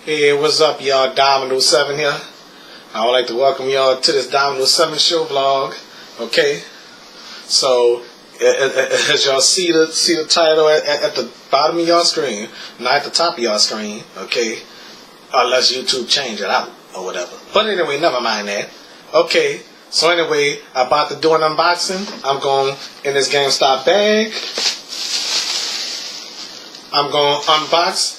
Hey, what's up, y'all? Dominoes 7 here. I would like to welcome y'all to this Dominoes 7 show vlog. Okay, so as y'all see the title at the bottom of y'all screen, not at the top of y'all screen. Okay, unless YouTube change it out or whatever. But anyway, never mind that. Okay, so anyway, about to do an unboxing. I'm going in this GameStop bag. I'm going to unbox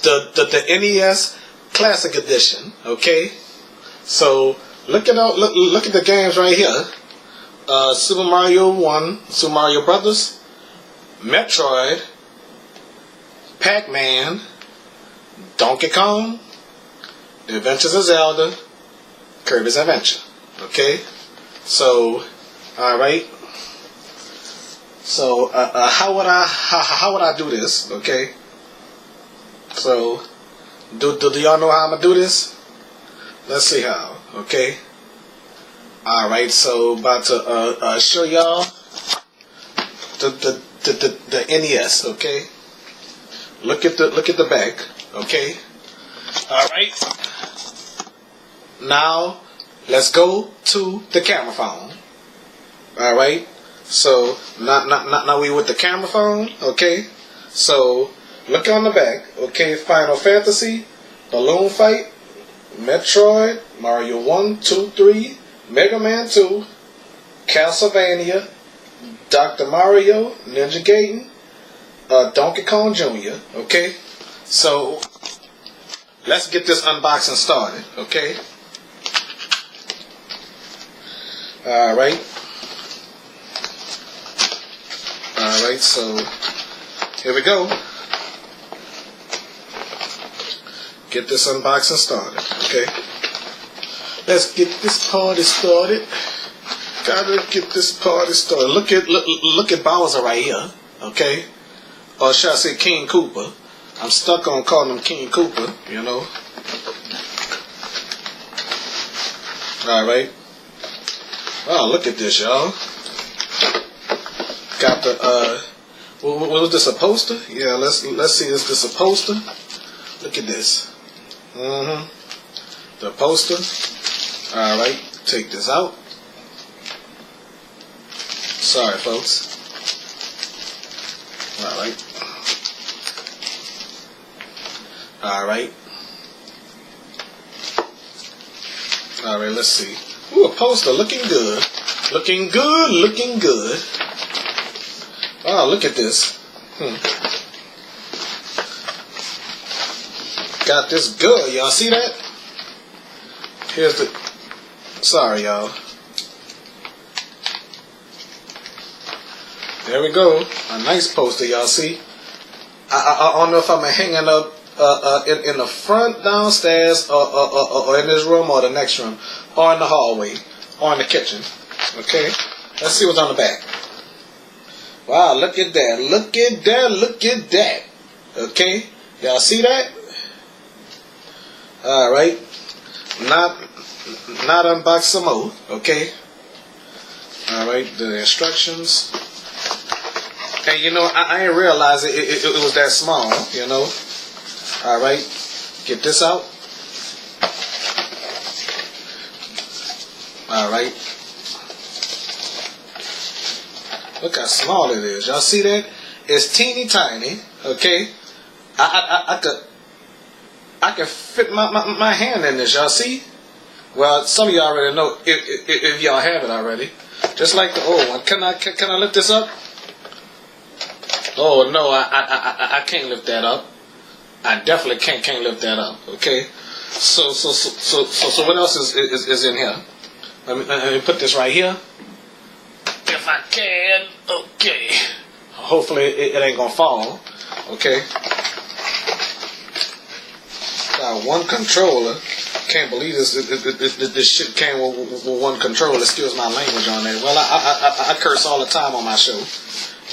the NES Classic Edition. Okay, so look at the games right here. Super Mario 1, Super Mario Brothers, Metroid, Pac-Man, Donkey Kong, The Adventures of Zelda, Kirby's Adventure. Okay, so alright. So how would I do this? Okay. So do y'all know how I'm gonna do this? Let's see how. Okay. Alright, so about to show y'all the NES. Okay. Look at the back. Okay. Alright. Now let's go to the camera phone. Alright. So now we with the camera phone. Okay. So look on the back. Okay. Final Fantasy, Balloon Fight, Metroid, Mario 1, 2, 3, Mega Man 2, Castlevania, Dr. Mario, Ninja Gaiden, Donkey Kong Jr. Okay. So let's get this unboxing started. Okay. Alright. Alright, so here we go. Get this unboxing started, okay? Let's get this party started. Gotta get this party started. Look at Bowser right here, okay? Or should I say King Koopa? I'm stuck on calling him King Koopa, you know? Alright. Wow, look at this, y'all. Got the what was this, a poster? Yeah, let's see. Is this a poster? Look at this. The poster. All right, take this out. Sorry, folks. All right. All right. All right. Let's see. Ooh, a poster. Looking good. Looking good. Looking good. Oh, look at this. Got this good. Y'all see that? Here's the... Sorry, y'all. There we go. A nice poster, y'all see? I don't know if I'm hanging up in the front downstairs or in this room or the next room or in the hallway or in the kitchen. Okay? Let's see what's on the back. Wow, look at that. Look at that. Look at that. Okay? Y'all see that? Alright. Not unbox some more. Okay? Alright, the instructions. And you know, I didn't realize it was that small, you know? Alright. Get this out. Alright. Look how small it is. Y'all see that? It's teeny tiny. Okay. I could fit my hand in this. Y'all see? Well, some of y'all already know if y'all have it already. Just like the old one. Can I lift this up? Oh no, I can't lift that up. I definitely can't lift that up. Okay. So what else is in here? Let me put this right here. If I can, okay. Hopefully it ain't gonna fall. Okay. Got one controller. Can't believe this shit came with one controller. Excuse my language on that. Well, I curse all the time on my show.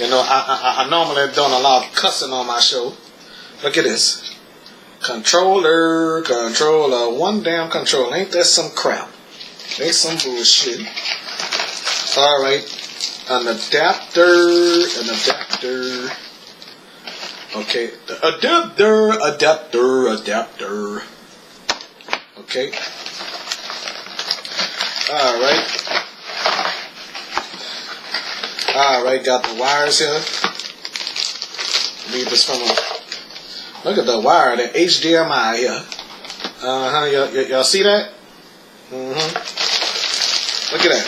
You know, I normally don't allow cussing on my show. Look at this. Controller. One damn controller. Ain't that some crap? Ain't some bullshit. Alright. An adapter. Okay, the adapter. Okay. Alright, got the wires here. Leave this from a... Look at the wire, the HDMI here. Y'all see that? Look at that.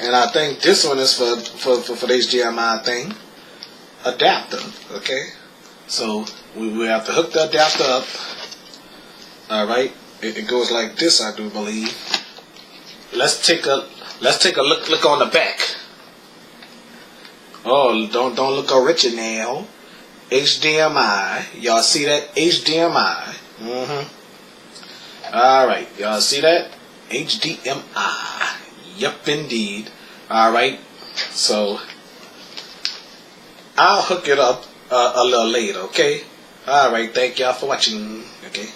And I think this one is for the HDMI thing. Adapter, okay? So we have to hook the adapter up. Alright. It goes like this, I do believe. Let's take a look on the back. Oh, don't look original. HDMI. Y'all see that? HDMI. Alright, y'all see that? HDMI. Yep, indeed. Alright, so I'll hook it up a little later, okay? Alright, thank y'all for watching. Okay.